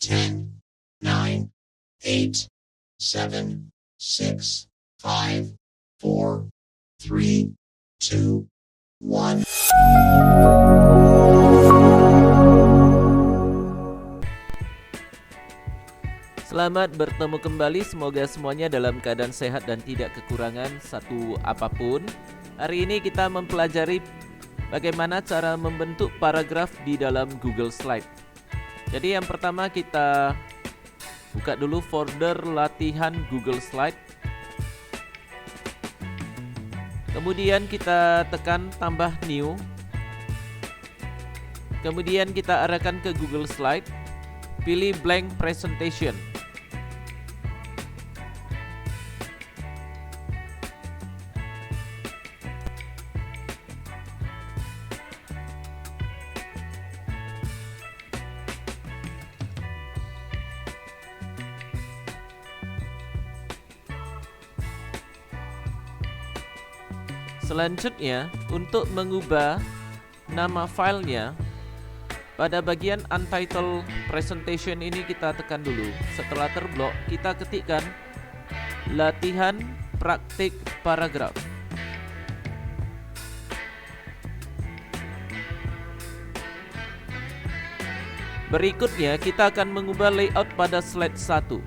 10, 9, 8, 7, 6, 5, 4, 3, 2, 1. Selamat bertemu kembali, semoga semuanya dalam keadaan sehat dan tidak kekurangan satu apapun. Hari ini kita mempelajari bagaimana cara membentuk paragraf di dalam Google Slide. Jadi yang pertama kita buka dulu folder latihan Google Slide. Kemudian kita tekan tambah new. Kemudian kita arahkan ke Google Slide. Pilih blank presentation. Selanjutnya, untuk mengubah nama filenya, pada bagian untitled presentation ini kita tekan dulu. Setelah terblok, kita ketikkan latihan praktik paragraf. Berikutnya, kita akan mengubah layout pada slide 1.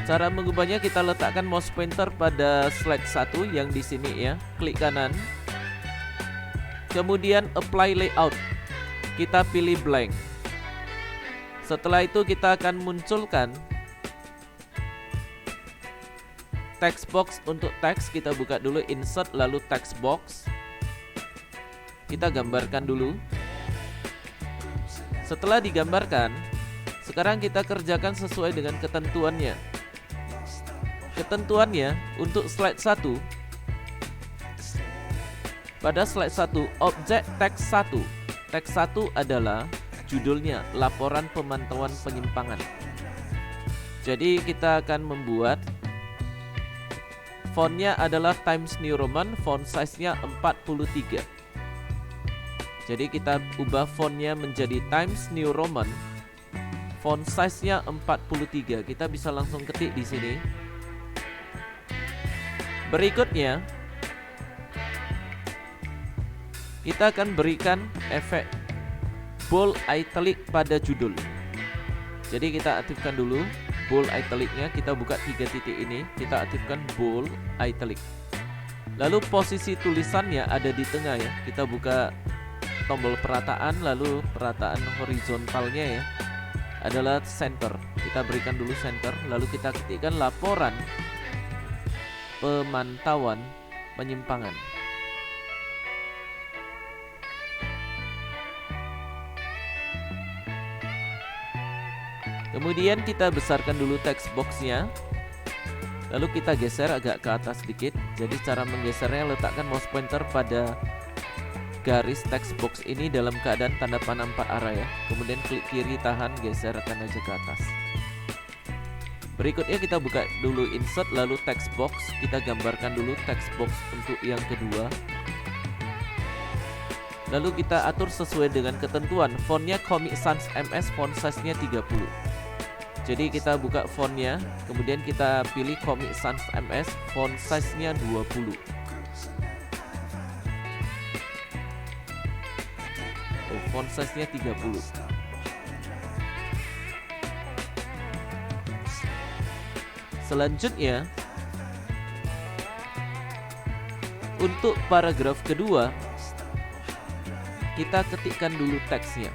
Cara mengubahnya, kita letakkan mouse pointer pada slide 1 yang di sini ya. Klik kanan. Kemudian apply layout. Kita pilih blank. Setelah itu kita akan munculkan text box untuk teks. Kita buka dulu insert lalu text box. Kita gambarkan dulu. Setelah digambarkan, sekarang kita kerjakan sesuai dengan ketentuannya. Ketentuannya untuk slide 1. Pada slide 1, objek teks 1. Teks 1 adalah judulnya laporan pemantauan penyimpangan. Jadi kita akan membuat fontnya adalah Times New Roman, font size-nya 43. Jadi kita ubah fontnya menjadi Times New Roman, font size-nya 43. Kita bisa langsung ketik di sini. Berikutnya, kita akan berikan efek bold italic pada judul. Jadi kita aktifkan dulu bold italicnya. Kita buka 3 titik ini, kita aktifkan bold italic. Lalu posisi tulisannya ada di tengah ya. Kita buka tombol perataan, lalu perataan horizontalnya ya adalah center. Kita berikan dulu center, lalu kita ketikkan laporan pemantauan penyimpangan. Kemudian kita besarkan dulu text box-nya. Lalu kita geser agak ke atas sedikit. Jadi cara menggesernya, letakkan mouse pointer pada garis text box ini dalam keadaan tanda panah 4 arah ya. Kemudian klik kiri, tahan, geserkan aja ke atas. Berikutnya kita buka dulu insert lalu text box. Kita gambarkan dulu text box untuk yang kedua. Lalu kita atur sesuai dengan ketentuan. Fontnya Comic Sans MS, font size-nya 30. Jadi kita buka fontnya, kemudian kita pilih Comic Sans MS, font size-nya 20. Font size-nya 30. Selanjutnya, untuk paragraf kedua, kita ketikkan dulu teksnya.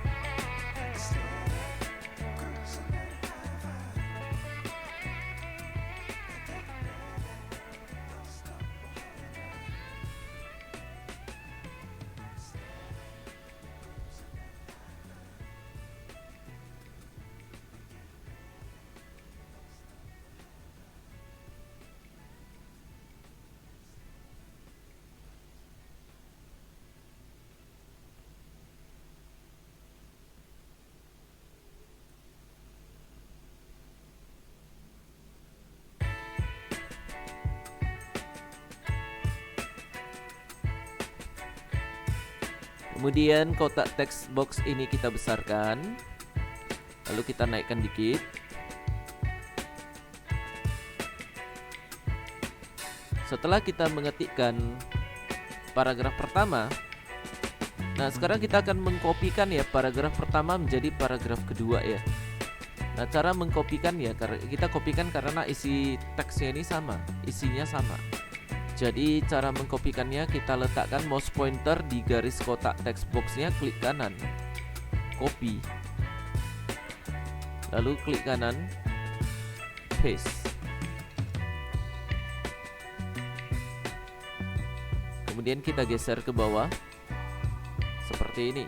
Kemudian kotak text box ini kita besarkan. Lalu kita naikkan dikit. Setelah kita mengetikkan paragraf pertama, nah sekarang kita akan mengkopikan ya paragraf pertama menjadi paragraf kedua ya. Nah cara mengkopikan ya, kita kopikan karena isi teksnya ini sama, isinya sama. Jadi cara mengkopikannya, kita letakkan mouse pointer di garis kotak text boxnya, klik kanan, copy, lalu klik kanan, paste. Kemudian kita geser ke bawah seperti ini.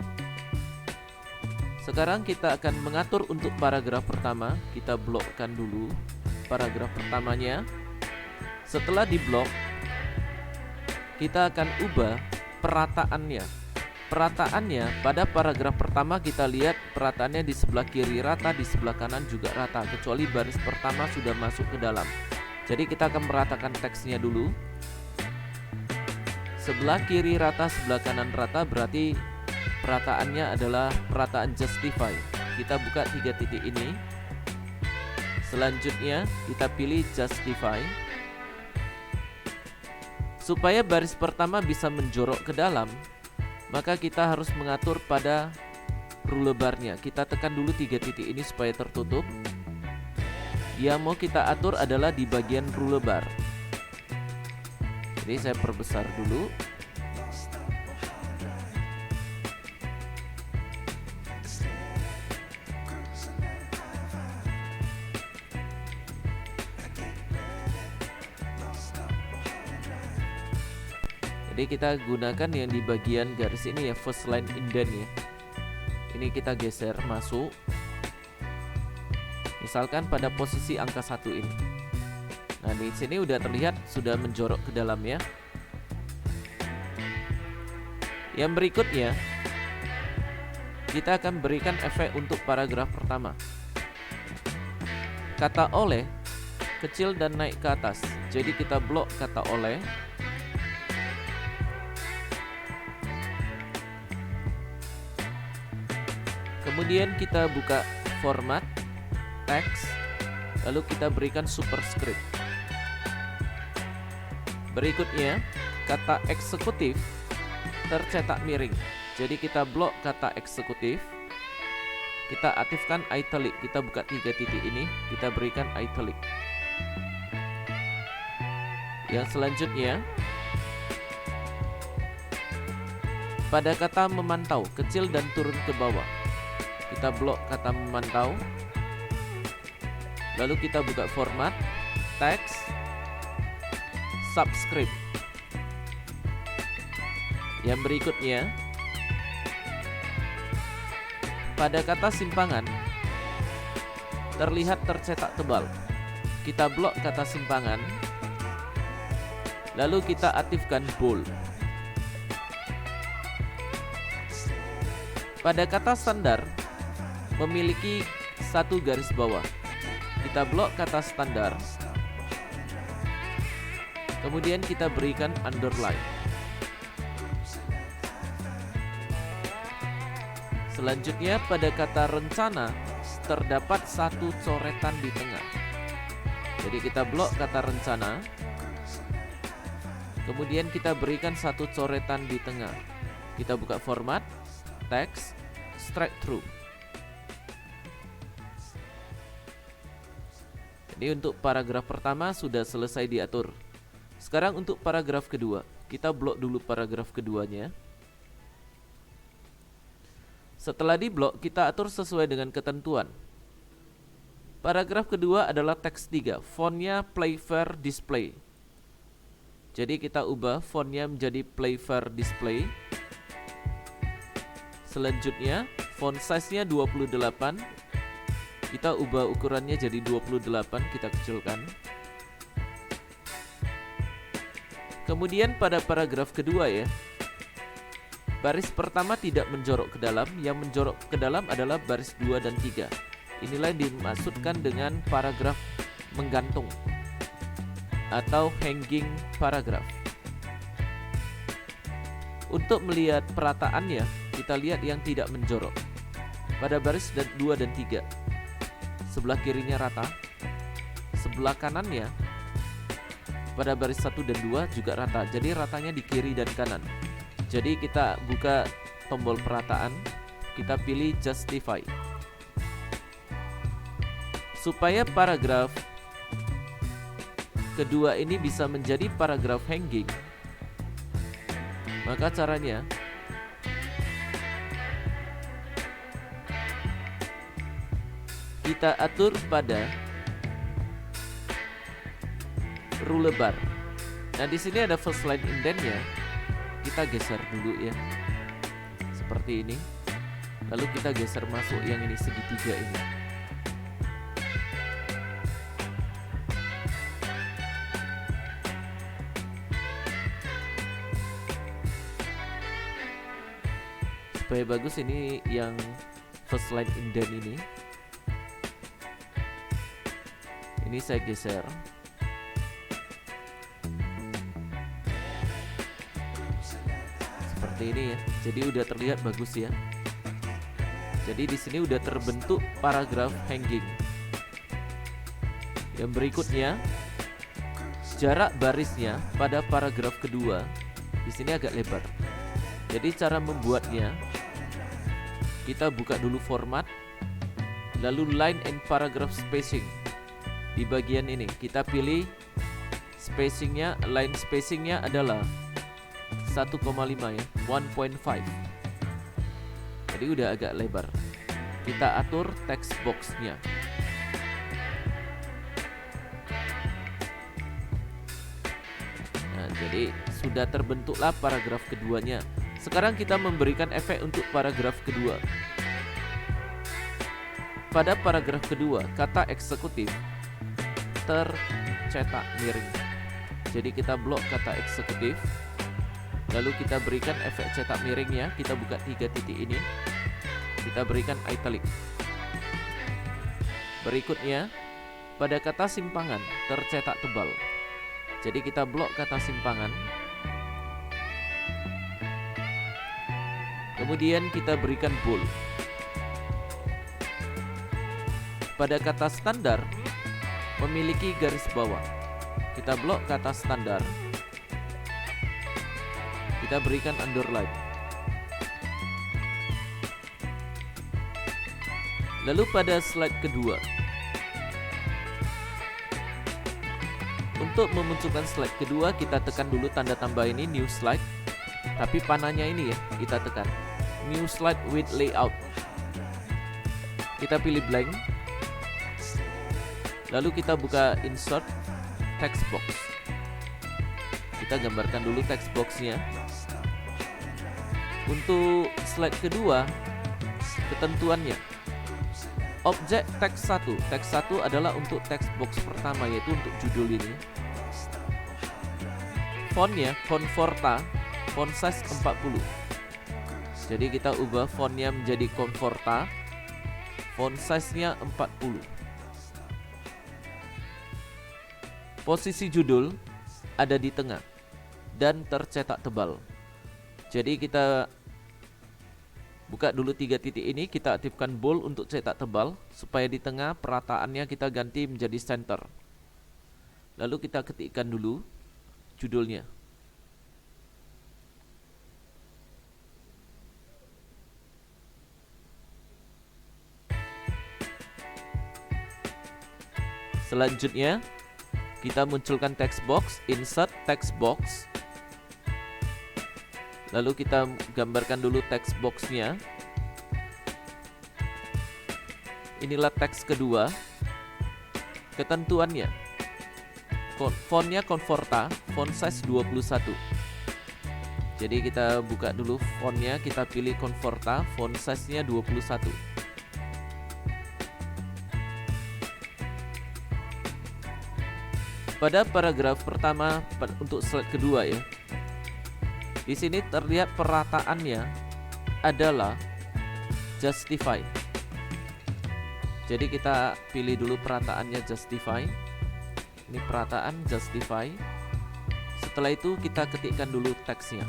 Sekarang kita akan mengatur untuk paragraf pertama. Kita blokkan dulu paragraf pertamanya. Setelah diblok, kita akan ubah perataannya. Perataannya pada paragraf pertama kita lihat perataannya di sebelah kiri rata, di sebelah kanan juga rata, kecuali baris pertama sudah masuk ke dalam. Jadi kita akan meratakan teksnya dulu. Sebelah kiri rata, sebelah kanan rata, berarti perataannya adalah perataan justify. Kita buka 3 titik ini. Selanjutnya kita pilih justify. Supaya baris pertama bisa menjorok ke dalam, maka kita harus mengatur pada rule bar-nya. Kita tekan dulu 3 titik ini supaya tertutup. Yang mau kita atur adalah di bagian rule bar. Jadi saya perbesar dulu. Jadi kita gunakan yang di bagian garis ini ya, first line indent ya. Ini kita geser masuk. Misalkan pada posisi angka 1 ini. Nah, di sini udah terlihat sudah menjorok ke dalam ya. Yang berikutnya, kita akan berikan efek untuk paragraf pertama. Kata oleh kecil dan naik ke atas. Jadi kita blok kata oleh. Kemudian kita buka format teks, lalu kita berikan superscript. Berikutnya, kata eksekutif tercetak miring. Jadi kita blok kata eksekutif. Kita aktifkan italic. Kita buka 3 titik ini, kita berikan italic. Yang selanjutnya, pada kata memantau, kecil dan turun ke bawah. Kita blok kata memantau. Lalu kita buka format teks, subscript. Yang berikutnya, pada kata simpangan terlihat tercetak tebal. Kita blok kata simpangan. Lalu kita aktifkan bold. Pada kata standar memiliki 1 garis bawah. Kita blok kata standar. Kemudian kita berikan underline. Selanjutnya pada kata rencana terdapat 1 coretan di tengah. Jadi kita blok kata rencana. Kemudian kita berikan 1 coretan di tengah. Kita buka format teks, straight through. Jadi untuk paragraf pertama sudah selesai diatur. Sekarang untuk paragraf kedua, kita blok dulu paragraf keduanya. Setelah diblok, kita atur sesuai dengan ketentuan. Paragraf kedua adalah teks 3, fontnya Playfair Display. Jadi kita ubah fontnya menjadi Playfair Display. Selanjutnya, font size-nya 28. Kita ubah ukurannya jadi 28, kita kecilkan. Kemudian pada paragraf kedua ya, baris pertama tidak menjorok ke dalam, yang menjorok ke dalam adalah baris 2 dan 3. Inilah yang dimaksudkan dengan paragraf menggantung atau hanging paragraph. Untuk melihat perataannya, kita lihat yang tidak menjorok pada baris 2 dan 3. sebelah kirinya rata, sebelah kanannya pada baris 1 dan 2 juga rata. Jadi ratanya di kiri dan kanan. Jadi kita buka tombol perataan, kita pilih justify. Supaya paragraf kedua ini bisa menjadi paragraf hanging, maka caranya kita atur pada rule bar. Nah, di sini ada first line indentnya. Kita geser dulu ya. Seperti ini. Lalu kita geser masuk yang ini segitiga ini. Supaya bagus, ini yang first line indent ini. Ini saya geser. Seperti ini ya. Jadi udah terlihat bagus ya. Jadi di sini udah terbentuk paragraf hanging. Yang berikutnya, jarak barisnya pada paragraf kedua di sini agak lebar. Jadi cara membuatnya, kita buka dulu format, lalu line and paragraph spacing. Di bagian ini kita pilih spacingnya, line spacingnya adalah 1,5 ya, 1.5. Jadi udah agak lebar. Kita atur text box-nya. Nah, jadi sudah terbentuklah paragraf keduanya. Sekarang kita memberikan efek untuk paragraf kedua. Pada paragraf kedua, kata eksekutif tercetak miring. Jadi kita blok kata eksekutif, lalu kita berikan efek cetak miringnya. Kita buka 3 titik ini, kita berikan italic. Berikutnya, pada kata simpangan tercetak tebal. Jadi kita blok kata simpangan. Kemudian kita berikan bold. Pada kata standar memiliki garis bawah, kita blok kata standar. Kita berikan underline. Lalu pada slide kedua, untuk memunculkan slide kedua, kita tekan dulu tanda tambah ini, new slide. Tapi panahnya ini ya, kita tekan new slide with layout. Kita pilih blank. Lalu kita buka insert text box. Kita gambarkan dulu text boxnya. Untuk slide kedua, ketentuannya, objek teks 1. Teks 1 adalah untuk text box pertama, yaitu untuk judul ini. Fontnya Conforta, font size 40. Jadi kita ubah fontnya menjadi Conforta, font size-nya 40. Posisi judul ada di tengah dan tercetak tebal. Jadi kita buka dulu 3 titik ini, kita aktifkan bold untuk cetak tebal, supaya di tengah perataannya kita ganti menjadi center. Lalu kita ketikkan dulu judulnya. Selanjutnya kita munculkan text box, insert text box. Lalu kita gambarkan dulu text box-nya. Inilah teks kedua. Ketentuannya, fontnya Conforta, font size 21. Jadi kita buka dulu fontnya, kita pilih Conforta, font size-nya 21. Pada paragraf pertama untuk slide kedua ya, di sini terlihat perataannya adalah justify. Jadi kita pilih dulu perataannya justify. Ini perataan justify. Setelah itu kita ketikkan dulu teksnya.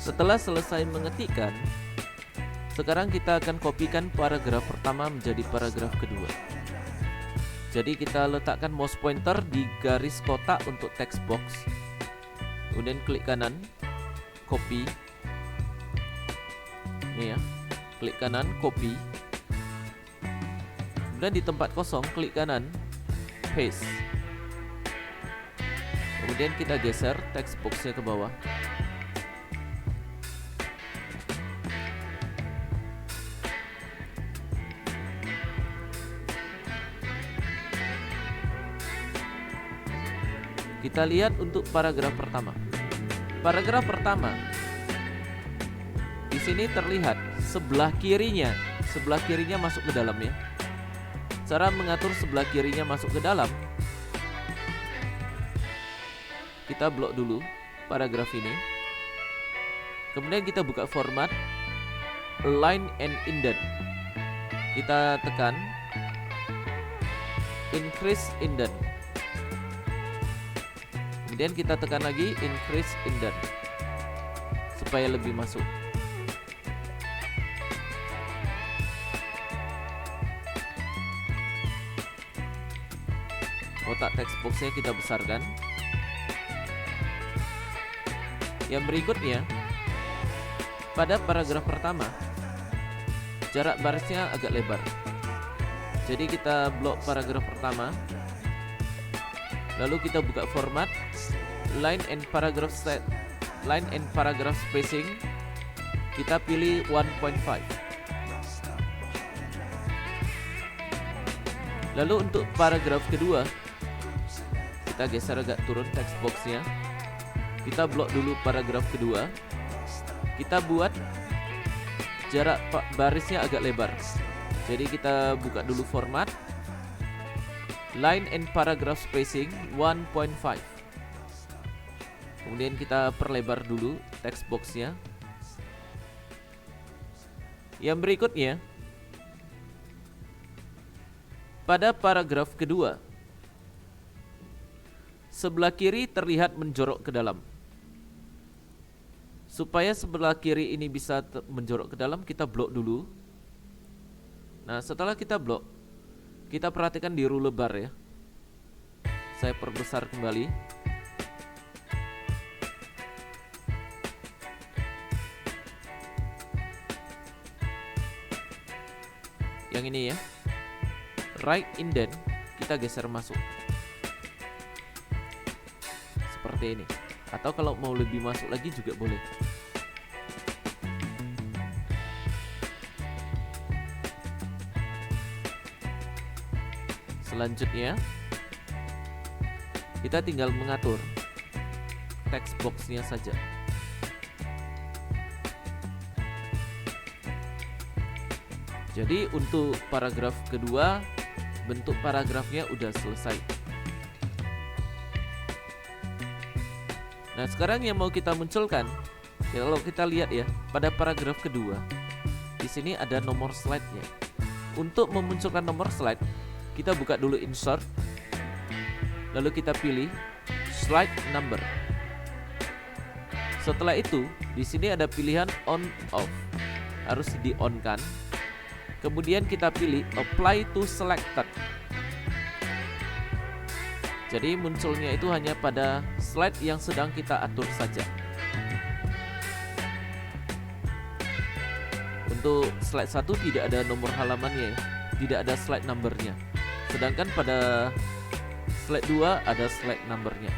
Setelah selesai mengetikkan, sekarang kita akan kopikan paragraf pertama menjadi paragraf kedua. Jadi kita letakkan mouse pointer di garis kotak untuk text box. Kemudian klik kanan, copy. Ini ya, klik kanan, copy. Kemudian di tempat kosong, klik kanan, paste. Kemudian kita geser text boxnya ke bawah. Kita lihat untuk paragraf pertama. Paragraf pertama di sini terlihat sebelah kirinya masuk ke dalam ya. Cara mengatur sebelah kirinya masuk ke dalam, kita blok dulu paragraf ini. Kemudian kita buka format align and indent. Kita tekan increase indent. Kemudian kita tekan lagi increase indent supaya lebih masuk. Kotak text boxnya kita besarkan. Yang berikutnya, pada paragraf pertama, jarak barisnya agak lebar. Jadi kita blok paragraf pertama. Lalu kita buka format line and paragraph spacing. Kita pilih 1.5. Lalu untuk paragraf kedua, kita geser agak turun text boxnya. Kita blok dulu paragraf kedua. Kita buat jarak barisnya agak lebar. Jadi kita buka dulu format line and paragraph spacing 1.5. Kemudian kita perlebar dulu text boxnya. Yang berikutnya, pada paragraf kedua, sebelah kiri terlihat menjorok ke dalam. Supaya sebelah kiri ini bisa menjorok ke dalam, kita blok dulu. Nah, setelah kita blok, kita perhatikan di ruler bar ya. Saya perbesar kembali. Yang ini ya. Right indent kita geser masuk. Seperti ini. Atau kalau mau lebih masuk lagi juga boleh. Selanjutnya, kita tinggal mengatur text boxnya saja. Jadi untuk paragraf kedua, bentuk paragrafnya udah selesai. Nah, sekarang yang mau kita munculkan, kalau kita lihat ya, pada paragraf kedua, di sini ada nomor slide-nya. Untuk memunculkan nomor slide, kita buka dulu insert, lalu kita pilih slide number. Setelah itu, di sini ada pilihan on off, harus di on kan. Kemudian kita pilih apply to selected. Jadi munculnya itu hanya pada slide yang sedang kita atur saja. Untuk slide 1 tidak ada nomor halamannya, tidak ada slide numbernya. Sedangkan pada slide 2 ada slide numbernya.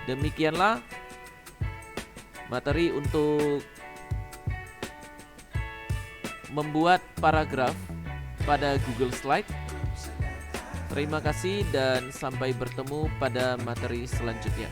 Demikianlah materi untuk membuat paragraf pada Google Slide. Terima kasih dan sampai bertemu pada materi selanjutnya.